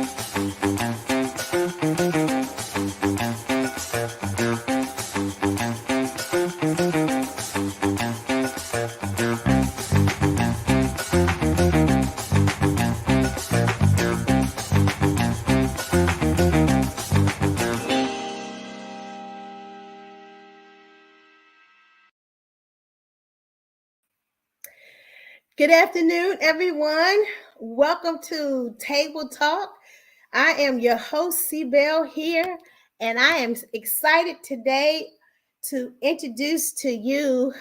Good afternoon, everyone. Welcome to Table Talk. I am your host, Cebelle here, and I am excited today to introduce to you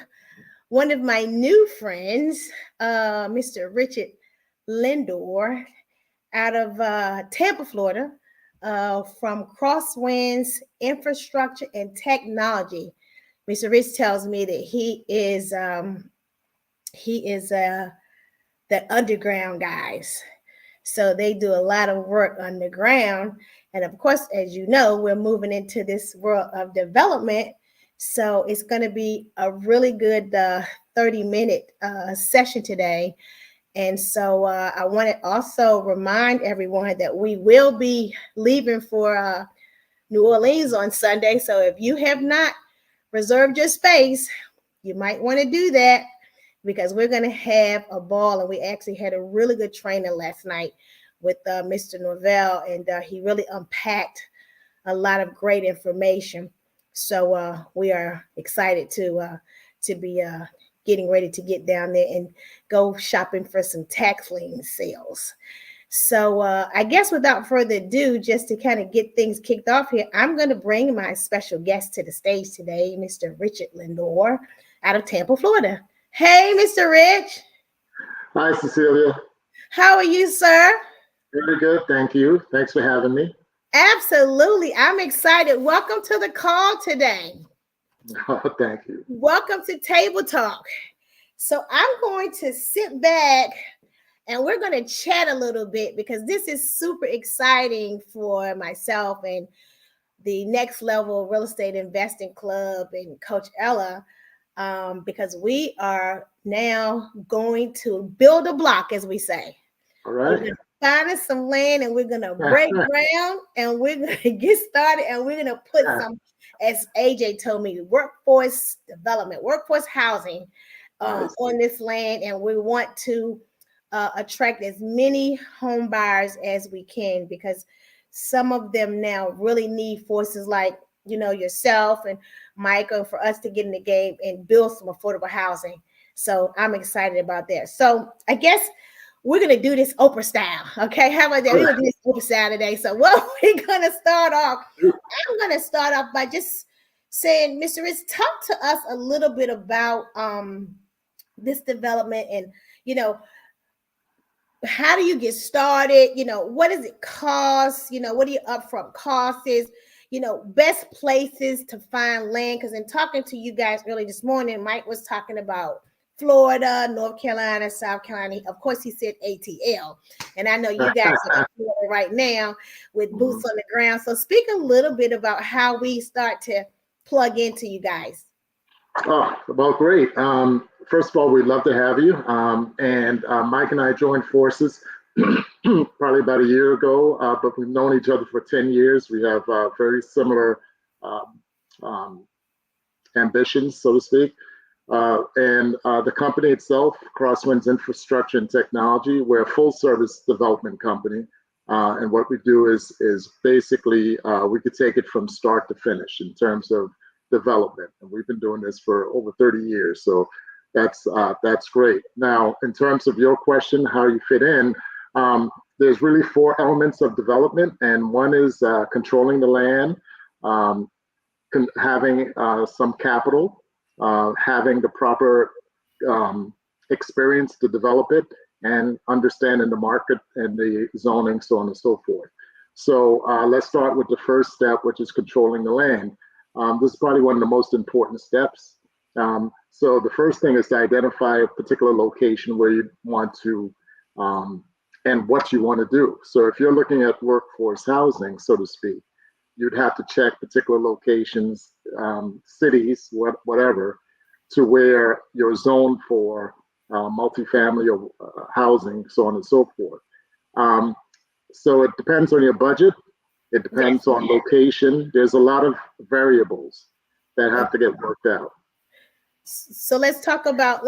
one of my new friends, Mr. Richard Lindor, out of Tampa, Florida, from Crosswinds Infrastructure and Technology. Mr. Rich tells me that he is the underground guys. So they do a lot of work underground. And of course, as you know, we're moving into this world of development. So it's going to be a really good 30-minute session today. And so I want to also remind everyone that we will be leaving for New Orleans on Sunday. So if you have not reserved your space, you might want to do that, because we're going to have a ball. And we actually had a really good training last night with Mr. Norvell, and he really unpacked a lot of great information. So we are excited to be getting ready to get down there and go shopping for some tax lien sales. So I guess without further ado, just to kind of get things kicked off here, I'm going to bring my special guest to the stage today, Mr. Richard Lindor, out of Tampa, Florida. Hey, Mr. Rich. Hi, Cecelia. How are you, sir? Very good. Thank you. Thanks for having me. Absolutely. I'm excited. Welcome to the call today. Oh, thank you. Welcome to Table Talk. So I'm going to sit back and we're going to chat a little bit, because this is super exciting for myself and the Next Level Real Estate Investing Club and Coach Ella. Because we are now going to build a block, as we say. All right. We're going to find us some land, and we're going to break ground, and we're going to get started, and we're going to put some, as AJ told me, workforce development, workforce housing on this land. And we want to attract as many home buyers as we can, because some of them now really need forces like, you know, yourself and Michael, for us to get in the game and build some affordable housing. So I'm excited about that. So I guess we're going to do this Oprah style. Okay. How about that? We're going to do this Oprah style today. So what we're going to start off, I'm going to start off by just saying, Mr. Rich, talk to us a little bit about this development, and, you know, how do you get started? You know, what does it cost? You know, what are your upfront costs is? You know, best places to find land. Because in talking to you guys early this morning, Mike was talking about Florida, North Carolina, South Carolina. Of course, he said ATL. And I know you guys are in Florida right now with boots on the ground. So speak a little bit about how we start to plug into you guys. Oh, well, great. First of all, we'd love to have you. And Mike and I joined forces probably about a year ago, but we've known each other for 10 years. We have very similar ambitions, so to speak. And the company itself, Crosswinds Infrastructure and Technology, we're a full service development company. And what we do is basically, we could take it from start to finish in terms of development. And we've been doing this for over 30 years. So that's great. Now, in terms of your question, how you fit in, there's really 4 elements of development. And one is controlling the land, having some capital, having the proper experience to develop it, and understanding the market and the zoning, so on and so forth. So let's start with the first step, which is controlling the land. This is probably one of the most important steps. So the first thing is to identify a particular location where you want to and what you want to do. So if you're looking at workforce housing, so to speak, you'd have to check particular locations, cities, whatever, to where you're zoned for multifamily or housing, so on and so forth. So it depends on your budget. It Yes. depends on location. There's a lot of variables that have to get worked out. So let's talk about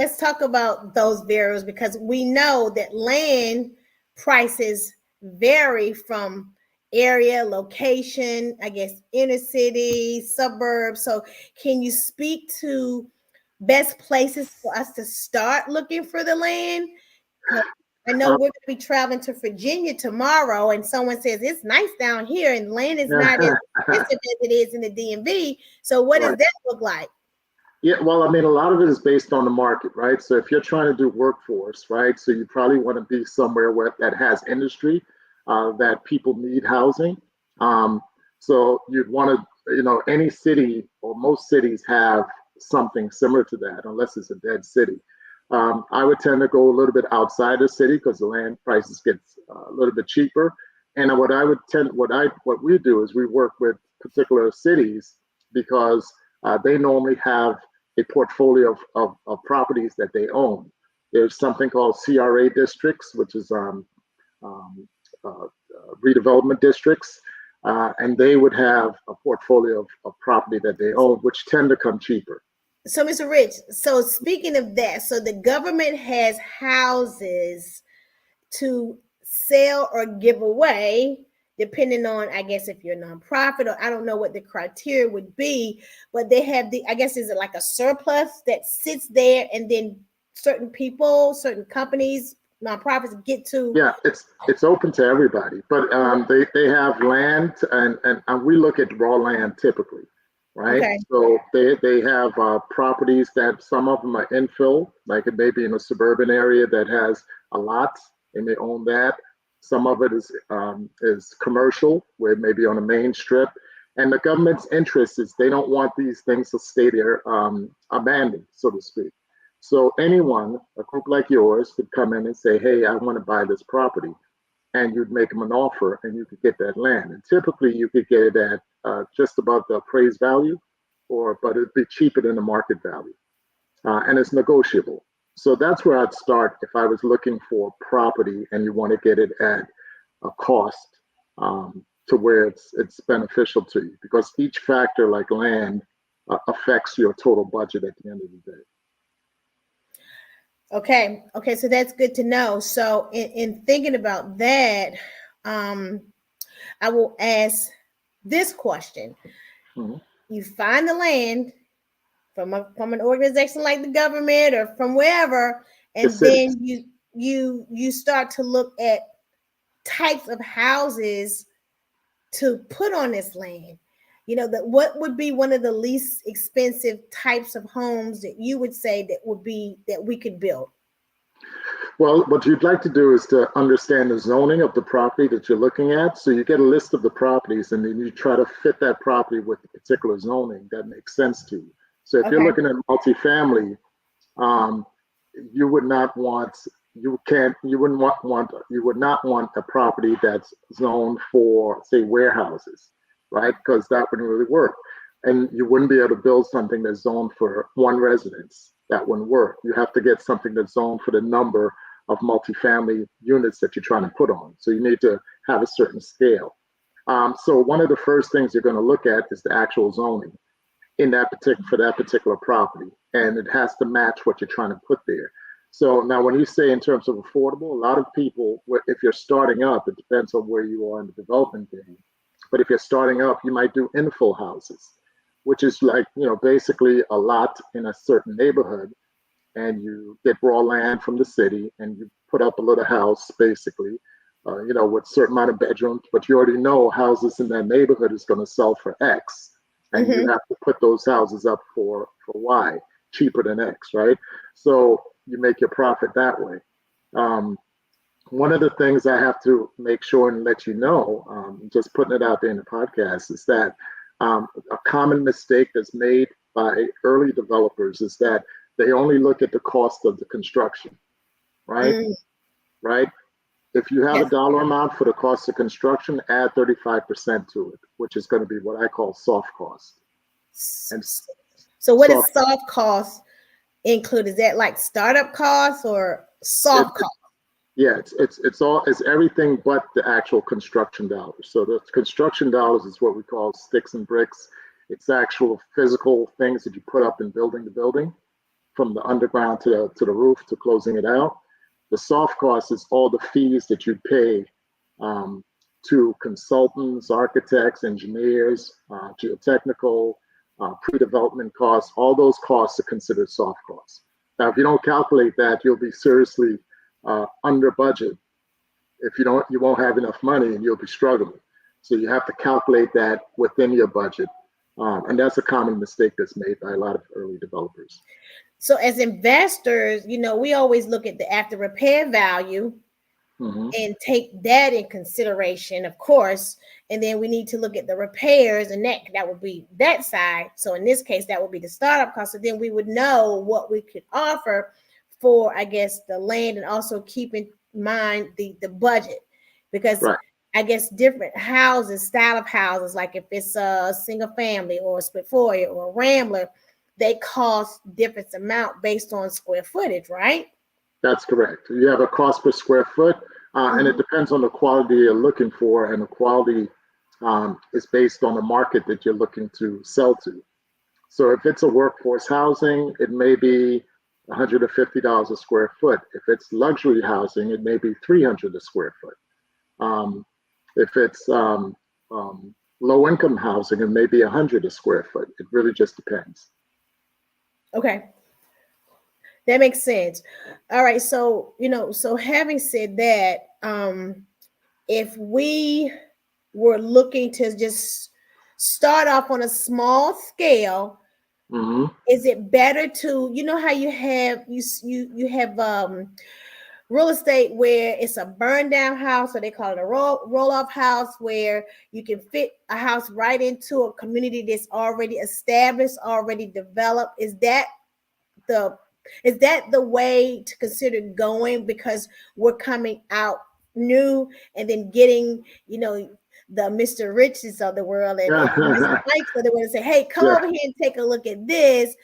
those variables, because we know that land prices vary from area, location, I guess inner city, suburbs. So can you speak to best places for us to start looking for the land? Because I know Uh, we're going to be traveling to Virginia tomorrow, and someone says it's nice down here and land is not as expensive as it is in the DMV. So what does right. that look like? Yeah, well, I mean, a lot of it is based on the market, right? So if you're trying to do workforce, right, so you probably want to be somewhere where that has industry, that people need housing. Um, so you'd want to, any city or most cities have something similar to that, unless it's a dead city. I would tend to go a little bit outside the city because the land prices get a little bit cheaper. And what we do is we work with particular cities because they normally have a portfolio of properties that they own. There's something called CRA districts, which is um, redevelopment districts, and they would have a portfolio of property that they own, which tend to come cheaper. So, Mr. Rich, so speaking of that, so the government has houses to sell or give away, depending on, I guess, if you're a nonprofit, or I don't know what the criteria would be, but they have I guess, is it like a surplus that sits there and then certain people, certain companies, nonprofits get to? Yeah, it's open to everybody, but they have land, and we look at raw land typically, right? Okay. So they have properties that some of them are infill, like it may be in a suburban area that has a lot, and they own that. Some of it is commercial, where it may be on a main strip, and the government's interest is they don't want these things to stay there abandoned, so to speak. So anyone, a group like yours, could come in and say, "Hey, I want to buy this property," and you'd make them an offer, and you could get that land. And typically, you could get it at just about the appraised value, but it'd be cheaper than the market value, and it's negotiable. So that's where I'd start if I was looking for property, and you want to get it at a cost to where it's beneficial to you, because each factor, like land, affects your total budget at the end of the day. Okay. Okay. So that's good to know. So in thinking about that, um, I will ask this question. Mhm. You find the land from an organization like the government or from wherever, The and cities. then you start to look at types of houses to put on this land. That what would be one of the least expensive types of homes that you would say that we could build? Well, what you'd like to do is to understand the zoning of the property that you're looking at. So you get a list of the properties and then you try to fit that property with the particular zoning that makes sense to you. So if you're Okay. looking at multifamily, um, you would not want you would not want a property that's zoned for, say, warehouses, right? Because that wouldn't really work. And you wouldn't be able to build something that's zoned for one residence. That wouldn't work. You have to get something that's zoned for the number of multifamily units that you're trying to put on. So you need to have a certain scale. So one of the first things you're going to look at is the actual zoning in that particular for that particular property, and it has to match what you're trying to put there. So now, when you say in terms of affordable, a lot of people, if you're starting up, it depends on where you are in the development game. But if you're starting up, you might do infill houses, which is like basically a lot in a certain neighborhood, and you get raw land from the city, and you put up a little house, basically, with a certain amount of bedrooms. But you already know houses in that neighborhood is going to sell for X, and you Mm-hmm. have to put those houses up for Y, cheaper than X, right? So you make your profit that way. Um, One of the things I have to make sure and let you know, just putting it out there in the podcast, is that a common mistake that's made by early developers is that they only look at the cost of the construction, right? Mm, Right? If you have a yes. dollar amount for the cost of construction, add 35% to it, which is going to be what I call soft cost. And So what soft, is soft cost include? Is that like startup costs or it, soft costs? Yeah, it's everything but the actual construction dollars. So the construction dollars is what we call sticks and bricks. It's actual physical things that you put up in building the building, from the underground to the roof to closing it out. The soft cost is all the fees that you pay um, to consultants, architects, engineers, geotechnical, pre-development costs. All those costs are considered soft costs. Now, if you don't calculate that, you'll be seriously under budget. If you don't, you won't have enough money and you'll be struggling. So you have to calculate that within your budget. And that's a common mistake that's made by a lot of early developers. So as investors, we always look at the after repair value Mm-hmm. and take that in consideration, of course. And then we need to look at the repairs, and that would be that side. So in this case, that would be the startup cost. So then we would know what we could offer for, I guess, the land, and also keep in mind the budget, because Right. I guess different houses, style of houses, like if it's a single family or a split foyer or a rambler, they cost different amount based on square footage, right? That's correct. You have a cost per square foot, and it Mhm. depends on the quality you're looking for, and the quality is based on the market that you're looking to sell to. So if it's a workforce housing, it may be $150 a square foot. If it's luxury housing, it may be 300 a square foot. Um, if it's low income housing, it may be 100 a square foot. It really just depends. Okay. That makes sense. All right. So, so having said that, if we were looking to just start off on a small scale, Hmm. is it better to, how you have you have real estate where it's a burn down house, or they call it a roll off house, where you can fit a house right into a community that's already established, already developed? The is that the way to consider going, because we're coming out new, and then getting, the Mr. Riches of the world, and Mr. Mikes of the world, and say, hey, come Yeah, over here and take a look at this?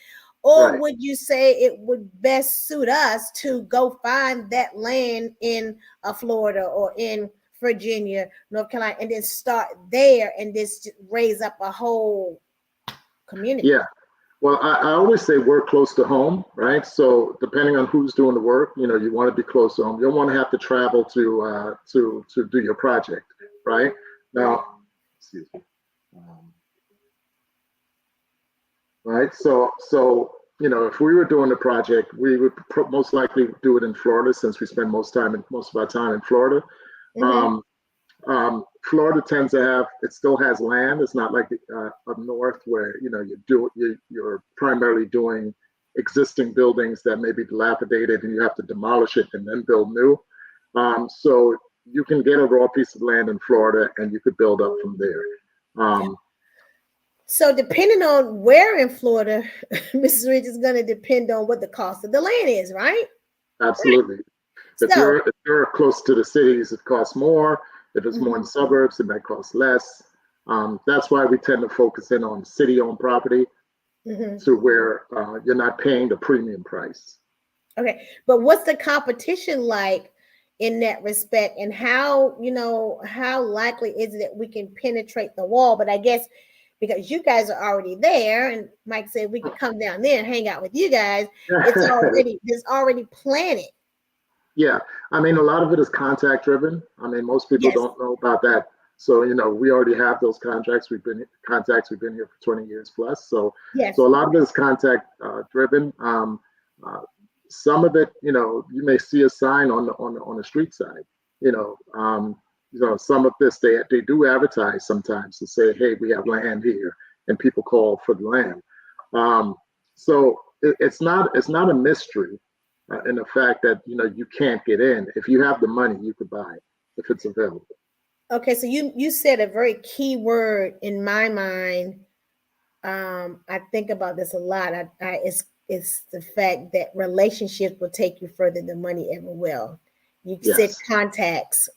Or right. would you say it would best suit us to go find that land in Florida or in Virginia, North Carolina, and then start there and just raise up a whole community? Yeah. Well, I always say work close to home, right? So depending on who's doing the work, you want to be close to home. You don't want to have to travel to do your project, right? Now, excuse me. Um, right. If we were doing the project, we would most likely do it in Florida, since we spend most of our time in Florida. Mm-hmm. Um, Florida tends to have, it still has land. It's not like up north where you're primarily doing existing buildings that may be dilapidated and you have to demolish it and then build new. So you can get a raw piece of land in Florida and you could build up from there. Um, So depending on where in Florida, Mrs. Rich, is going to depend on what the cost of the land is, right? Right. Absolutely. So, If you're close to the cities, it costs more. If it's more in the mhm. suburbs, it might cost less. That's why we tend to focus in on city-owned property, Mhm. to where you're not paying the premium price. Okay, but what's the competition like in that respect, and how likely is it that we can penetrate the wall? But I guess because you guys are already there, and Mike said we could come down there and hang out with you guys, it's already planted. Yeah, I mean, a lot of it is contact driven. I mean, most people Yes, don't know about that. So, we already have those contracts. We've been here for 20 years plus. yes. So a lot of it is contact driven. Uh, some of it, you may see a sign on the street side. You know, um, some of this they do advertise sometimes to say, hey, we have land here, and people call for the land. Um, so it's not a mystery in the fact that you can't get in. If you have the money, you could buy it if it's available. Okay, so you said a very key word in my mind. I think about this a lot. It's the fact that relationships will take you further than money ever will. You said Yes, contacts.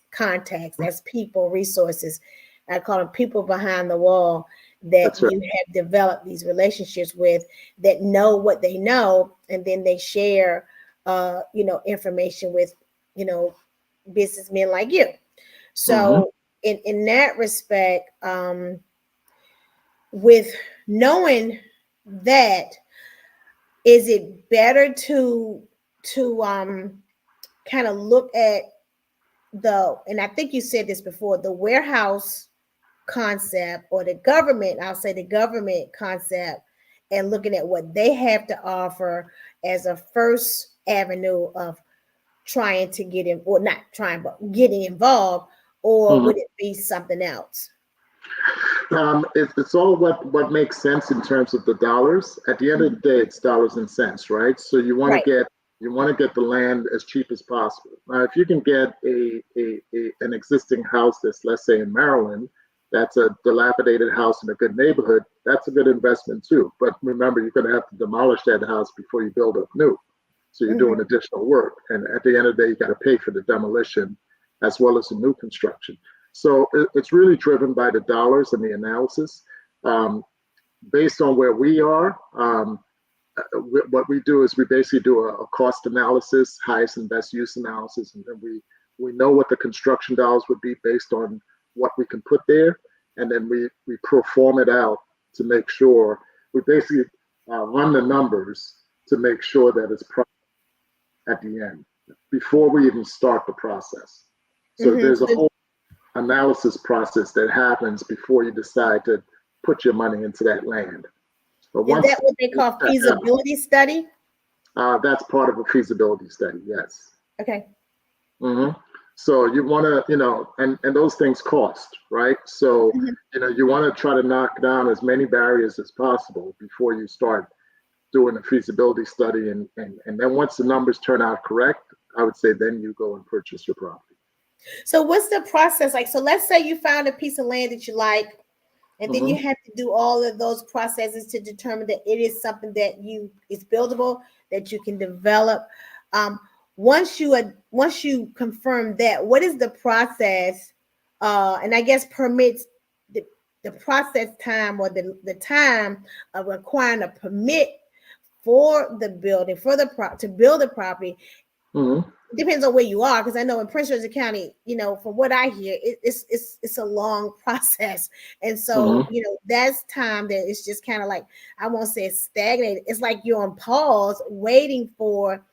That's people, resources. I call them people behind the wall that that's right. you have developed these relationships with, that know what they know, and then they share, information with, you know, businessmen like you. Mm-hmm. So in that respect, with knowing that, is it better to kind of look at and I think you said this before, the warehouse concept, or the government, I'll say the government concept, and looking at what they have to offer as a first avenue of trying to get in, or not trying, but getting involved, or Mm-hmm. would it be something else? It's all what makes sense in terms of the dollars. At the end of the day, it's dollars and cents, right? So Right. you want to get the land as cheap as possible. Now, if you can get an existing house that's, let's say, in Maryland, that's a dilapidated house in a good neighborhood, that's a good investment too. But remember, you're going to have to demolish that house before you build up new. So you're doing Mm-hmm. additional work, and at the end of the day, you got to pay for the demolition as well as the new construction. So it's really driven by the dollars and the analysis. Um, Based on where we are, what we do is we basically do a cost analysis, highest and best use analysis, and then we know what the construction dollars would be based on what we can put there, and then we perform it out to make sure we basically run the numbers to make sure that it's at the end before we even start the process. So Mm-hmm. there's a whole analysis process that happens before you decide to put your money into that land. But Is once that what they call that happens, feasibility study? that's part of a feasibility study. Yes. Okay. Hmm. So you want to, and those things cost, right? So Mhm. you want to try to knock down as many barriers as possible before you start doing a feasibility study, and then once the numbers turn out correct, I would say then you go and purchase your property. So what's the process like? So let's say you found a piece of land that you like, and then you Hmm. have to do all of those processes to determine that it is something that you is buildable, that you can develop. Um, once you confirm that, what is the process? And I guess permits, the, the process time, or the time of requiring a permit for the building, for to build the property. Hmm. It depends on where you are, because I know in Prince George County, from what I hear, it's a long process, and so Hmm. that's time that it's just kind of like, I won't say it's stagnated. It's like you're on pause, waiting for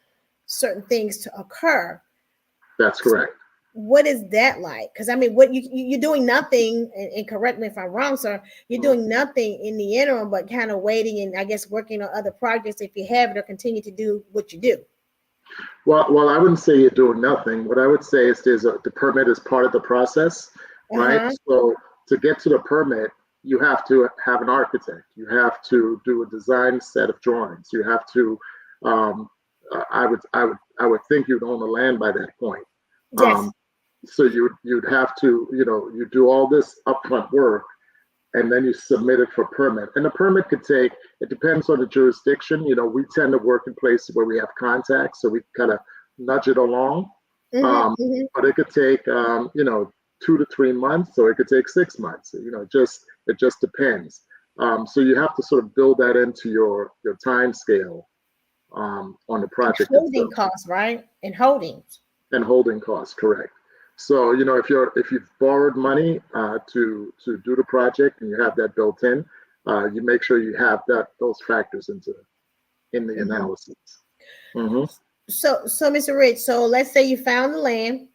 certain things to occur. That's So correct. what is that like? Because I mean, what you're doing nothing, and correct me if I'm wrong, sir. You're Mhm. doing nothing in the interim, but kind of waiting, and I guess working on other projects if you have it, or continue to do what you do. Well, I wouldn't say you're doing nothing. What I would say is the permit is part of the process, Uh right? huh. So to get to the permit, you have to have an architect. You have to do a design set of drawings. You have to, um, I would think you'd own the land by that point. Yes. Um, so you'd have to, you do all this upfront work, and then you submit it for permit. And the permit could take, it depends on the jurisdiction. We tend to work in places where we have contacts, so we kind of nudge it along. Mm-hmm, mm-hmm. But it could take, 2 to 3 months, or it could take 6 months. It just depends. So you have to sort of build that into your time scale on the And project holding itself, costs, right? And holdings. and holding costs, correct. So if you've borrowed money to do the project and you have that built in, you make sure you have those factors in the Mm-hmm. analysis. Hmm. So Mr. Rich, so let's say you found the land,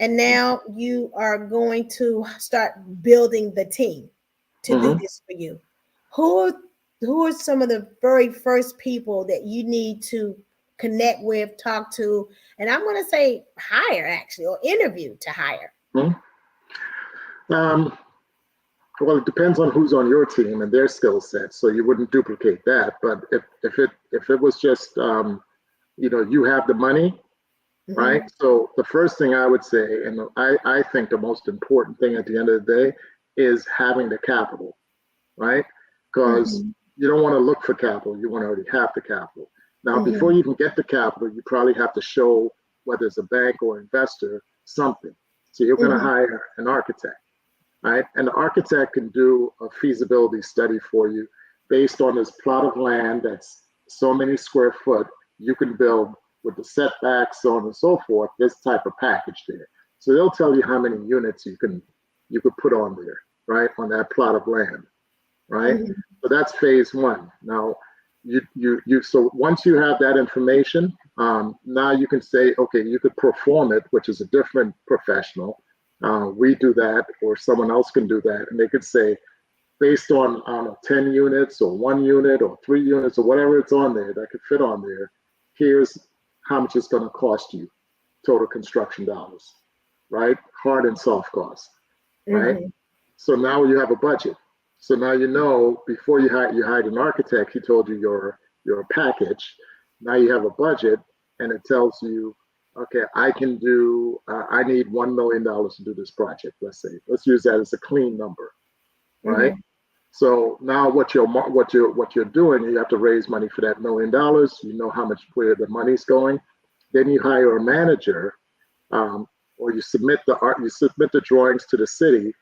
and Hmm. now you are going to start building the team to do Hmm. this for you. Who are who are some of the very first people that you need to connect with, talk to, and I'm going to say hire, actually, or interview to hire? Um, well, it depends on who's on your team and their skill set, so you wouldn't duplicate that. But if it was just you have the money, right? Mm-hmm. So the first thing I would say, and I think the most important thing at the end of the day, is having the capital, right? Because Mm-hmm. you don't want to look for capital, you want to already have the capital. Now, before Mm-hmm. you even get the capital, you probably have to show, whether it's a bank or investor, something. So you're going to Mm-hmm. hire an architect, right? And the architect can do a feasibility study for you based on this plot of land that's so many square foot. You can build with the setbacks, so on and so forth, this type of package there. So they'll tell you how many units you could put on there, right, on that plot of land, right? Mhm. So that's phase one. Now, so once you have that information, now you can say, okay, you could perform it, which is a different professional. We do that, or someone else can do that, and they could say, based on 10 units or 1 unit or 3 units or whatever it's on there that could fit on there, here's how much it's going to cost you, total construction dollars, right? Hard and soft costs, right? Mhm. So now you have a budget. So now you know before you hired an architect, he told you your package. Now you have a budget, and it tells you, okay, I need $1 million to do this project. Let's use that as a clean number, right? Mhm. So now what you're doing, you have to raise money for that $1 million. You know how much where the money's going. Then you hire a manager, or you submit the drawings to the city.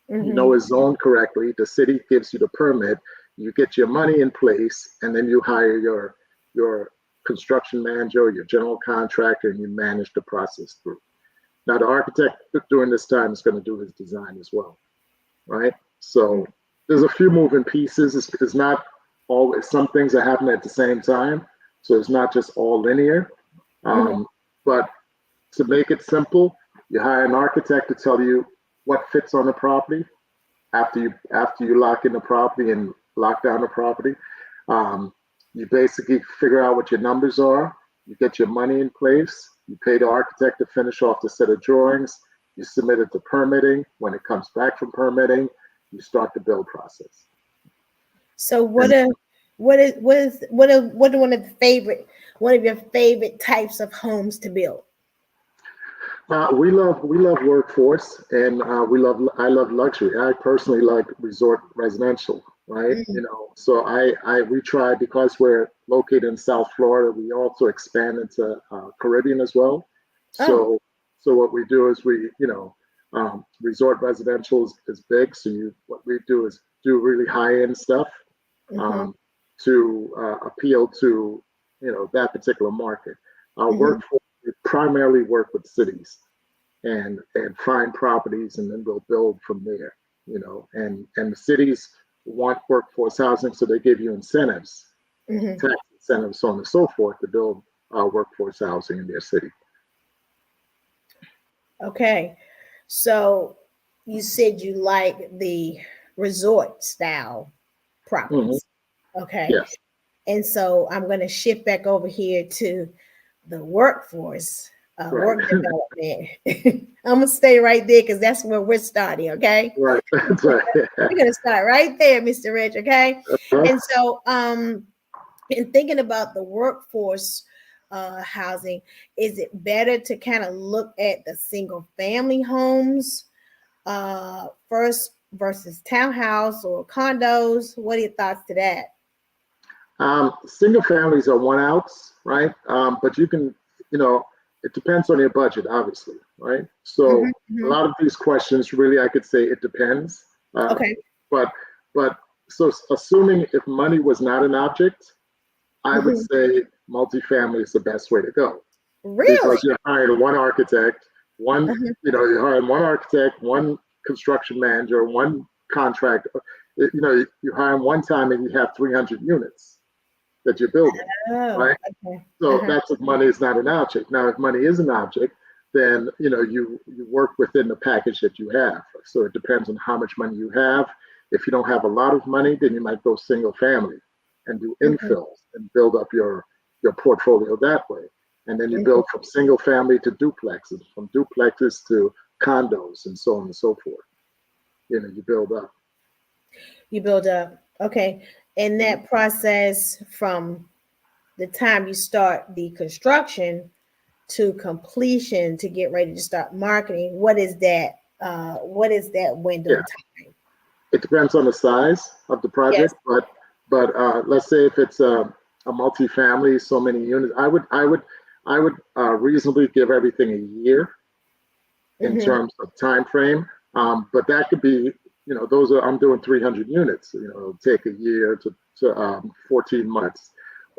You know Mhm. it's zoned correctly. The city gives you the permit. You get your money in place, and then you hire your construction manager, or your general contractor, and you manage the process through. Now the architect during this time is going to do his design as well, right? So there's a few moving pieces. It's not always, some things are happening at the same time, so it's not just all linear. Mhm. But to make it simple, you hire an architect to tell you what fits on the property after you lock in the property and lock down the property. Um, you basically figure out what your numbers are. You get your money in place. You pay the architect to finish off the set of drawings. You submit it to permitting. When it comes back from permitting, you start the build process. So And what are one of your favorite types of homes to build? we love workforce, and I love luxury. I personally like resort residential, right? Mhm. So we try, because we're located in South Florida. We also expand into Caribbean as well. Oh. So what we do is resort residential is big. So what we do is do really high end stuff, Mhm. um, to appeal to that particular market. Our Mhm. workforce, we primarily work with cities, and find properties, and then we'll build from there. And the cities want workforce housing, so they give you incentives, Mhm. tax incentives, so on and so forth, to build workforce housing in their city. Okay. So you said you like the resort style Hmm. properties. Okay. Yes. And so I'm going to shift back over here to the workforce, Right. work development. I'm going to stay right there because that's where we're starting. Okay. Right. That's right. We're going to start right there, Mr. Rich. Okay. Uh-huh. And so, in thinking about the workforce housing, is it better to kind of look at the single family homes first versus townhouse or condos? What are your thoughts to that? Single families are one outs, right? But you can, you know, it depends on your budget, obviously, right? Hmm. So a Hmm. lot of these questions, really, I could say it depends. Okay. But but so assuming if money was not an object, I would Hmm. say multifamily is the best way to go, Really? because you're hiring one architect, Uh-huh. you're hiring one architect, one construction manager, one contractor. You hire them one time and you have 300 units that you're building, Oh, right? okay. So Uh-huh. that's if money is not an object. Now, if money is an object, then you work within the package that you have. So it depends on how much money you have. If you don't have a lot of money, then you might go single family and do Hmm. infills and build up your portfolio that way. And then you Hmm. build from single family to duplexes, from duplexes to condos, and so on and so forth. You build up. You build up. Okay. In Mhm. that process, from the time you start the construction to completion to get ready to start marketing, what is that window Yeah, of time? it depends on the size of the Yes. project, but let's say if it's a multifamily, so many units, I would reasonably give everything a year in Hmm. terms of time frame. But that could be, I'm doing 300 units. It'll take a year to 14 months,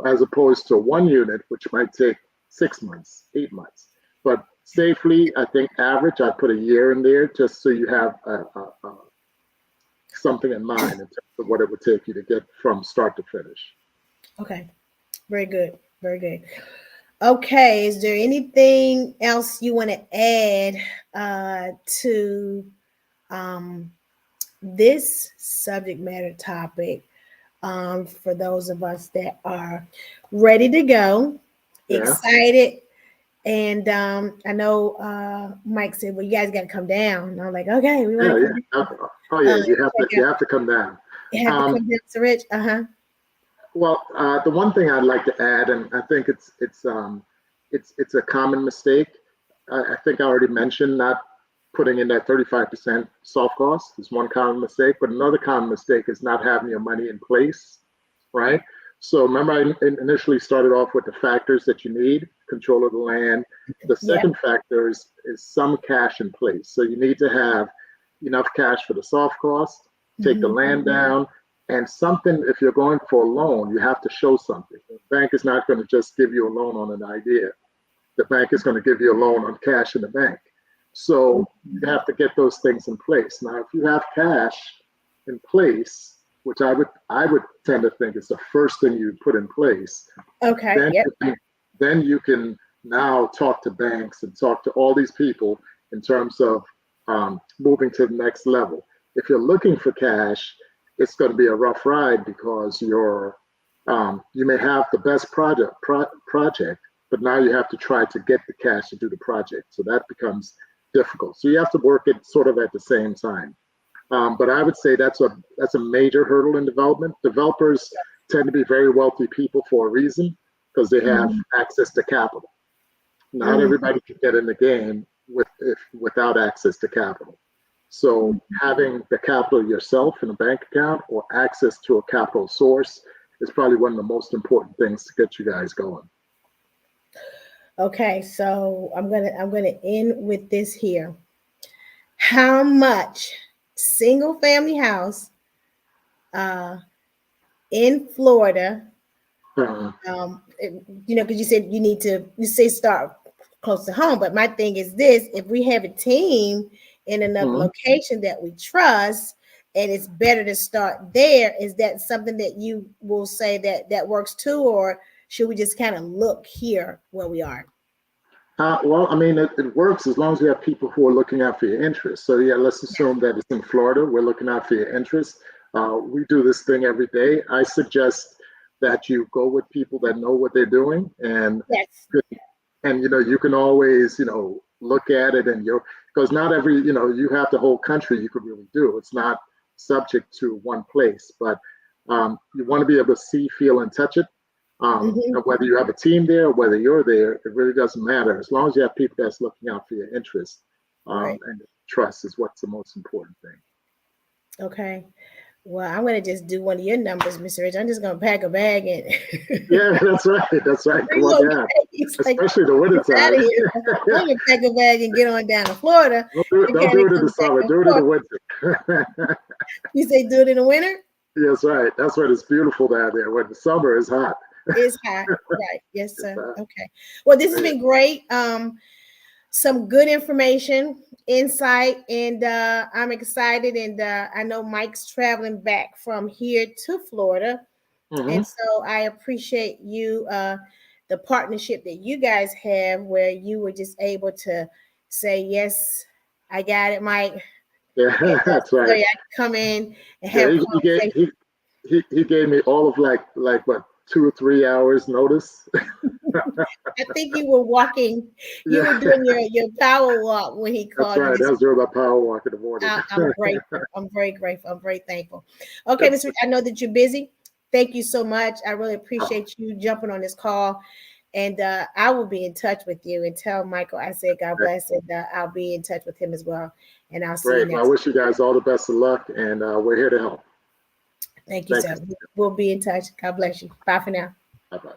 as opposed to one unit, which might take 6 months, 8 months. But Safely, I think average, I put a year in there just so you have something in mind in terms of what it would take you to get from start to finish. Okay. Very good. Very good. Okay. Is there anything else you want to add to um, this subject matter topic for those of us that are ready to go, Yeah. excited? And I know Mike said, "Well, you guys got to come down." And I'm like, "Okay, we want Yeah, to come yeah. down." Oh, yeah. Check You out. have to come down. You have to Um, come down to Rich. well, the one thing I'd like to add, and I think it's a common mistake. I think I already mentioned not putting in that 35% soft cost is one common mistake, but another common mistake is not having your money in place, right? So remember, I initially started off with the factors that you need: control of the land. The Yeah. second factor is some cash in place. So you need to have enough cash for the soft cost, take the Mhm. land down, and something. If you're going for a loan, you have to show something. The bank is not going to just give you a loan on an idea. The bank is going to give you a loan on cash in the bank. So you have to get those things in place. Now, if you have cash in place, which I would tend to think is the first thing you put in place, Okay. then Yep. then you can now talk to banks and talk to all these people in terms of moving to the next level. If you're looking for cash, it's going to be a rough ride because you may have the best project, but now you have to try to get the cash to do the project. So that becomes difficult. So you have to work it sort of at the same time. But I would say that's a major hurdle in development. Developers tend to be very wealthy people for a reason because they have Mhm. access to capital. Not Mhm. everybody can get in the game without access to capital. So having the capital yourself in a bank account or access to a capital source is probably one of the most important things to get you guys going. Okay. So I'm gonna end with this here. How much single family house uh, in Florida? Uh, Because you said you say start close to home, but my thing is this: if we have a team in another mhm. location that we trust, and it's better to start there, is that something that you will say that works too, or should we just kind of look here where we are? Well, I mean, it works as long as you have people who are looking out for your interests. So, yeah, let's assume that it's in Florida. We're looking out for your interests. We do this thing every day. I suggest that you go with people that know what they're doing, Yes. and you can always look at it, and you're because not every you have the whole country you could really do. It's not subject to one place, but you want to be able to see, feel, and touch it. Hmm. And whether you have a team there or whether you're there, it really doesn't matter. As long as you have people that's looking out for your interests, Right. and trust is what's the most important thing. Okay. Well, I'm gonna just do one of your numbers, Mr. Rich. I'm just gonna pack a bag and Yeah, that's right. That's right. Come on relocate. down, It's like especially the winter get out time. of here. I'm gonna pack a bag and get on down to Florida and Don't kind do of it in the come back summer. and Do it in the forth. winter. You say do it in the winter? Yes, right. That's when it's beautiful down there. When the summer is hot. It's hot. Right. Yes, It's sir. hot. Okay. Well, this has Yeah. been great. Some good information, insight, and I'm excited. And I know Mike's traveling back from here to Florida. And Hmm. so I appreciate you, the partnership that you guys have, where you were just able to say, "Yes, I got it, Mike." And Yeah, that's so right. I come in and Yeah, have a conversation. he gave me all of like what 2 or 3 hours notice. I think you were walking, you were Yeah, doing your power walk when he that's called you right. this That's during my power walk in the morning. I'm grateful. I'm very grateful. I'm very thankful. Okay, Yes. Mr. I know that you're busy. Thank you so much. I really Oh, appreciate you jumping on this call. And I will be in touch with you and tell Michael I said God great. bless, and I'll be in touch with him as well. And I'll see you Great. Well, I next. wish you guys all the best of luck, and we're here to help. Thank you, Thank you. sir. We'll be in touch. God bless you. Bye for now. Bye bye.